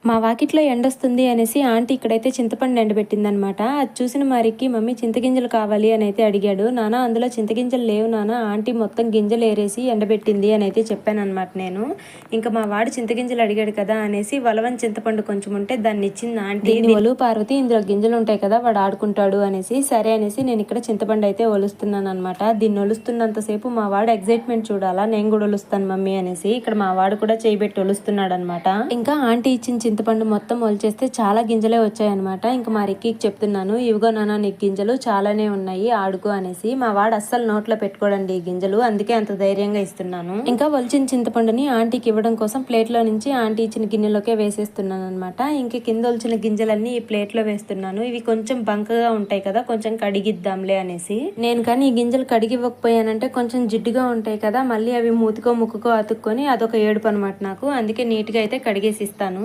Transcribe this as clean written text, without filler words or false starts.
మా వాకిట్లో ఎండొస్తుంది అనేసి ఆంటీ ఇక్కడైతే చింతపండు ఎండబెట్టిందనమాట. అది చూసిన మరికి మమ్మీ చింతగింజలు కావాలి అని అయితే అడిగాడు. నాన్న అందులో చింతగింజలు లేవు నాన్న, ఆంటీ మొత్తం గింజలు ఏరేసి ఎండబెట్టింది అని అయితే చెప్పానమాట నేను. ఇంకా మా వాడు చింతగింజలు అడిగాడు కదా అనేసి వలవని చింతపండు కొంచెం ఉంటే దాన్ని ఇచ్చింది ఆంటీ. ఒలు పార్వతి ఇందులో గింజలు ఉంటాయి కదా వాడు ఆడుకుంటాడు అనేసి, సరే అనేసి నేను ఇక్కడ చింతపండు అయితే ఒలుస్తున్నాను అనమాట. దీన్ని ఒలుస్తున్నంతసేపు మా వాడు ఎగ్జైట్మెంట్ చూడాలా, నేను కూడా ఒలుస్తాను మమ్మీ అనేసి ఇక్కడ మా వాడు కూడా చేయబెట్టి ఒలుస్తున్నాడు అనమాట. ఇంకా ఆంటీ ఇచ్చిన చింతపండు మొత్తం ఒలిచేస్తే చాలా గింజలే వచ్చాయన్నమాట. ఇంకా మా రిక్కీకి చెప్తున్నాను, ఇవిగో నాన్న నీకు గింజలు చాలానే ఉన్నాయి ఆడుకో అనేసి. మా వాడు అస్సలు నోట్లో పెట్టుకోడండి ఈ గింజలు, అందుకే అంత ధైర్యంగా ఇస్తున్నాను. ఇంకా ఒలిచిన చింతపండుని ఆంటీకి ఇవ్వడం కోసం ప్లేట్లో నుంచి ఆంటీ ఇచ్చిన గిన్నెలోకే వేసేస్తున్నాను అనమాట. ఇంకా కింద ఒలిచిన గింజలన్నీ ఈ ప్లేట్లో వేస్తున్నాను. ఇవి కొంచెం బంకగా ఉంటాయి కదా, కొంచెం కడిగిద్దాంలే అనేసి. నేను కానీ ఈ గింజలు కడిగివ్వకపోయానంటే కొంచెం జిడ్డుగా ఉంటాయి కదా, మళ్ళీ అవి మూతికో ముక్కుకో అతుక్కొని అదొక ఏడుపు అనమాట నాకు. అందుకే నీట్గా అయితే కడిగేసి ఇస్తాను.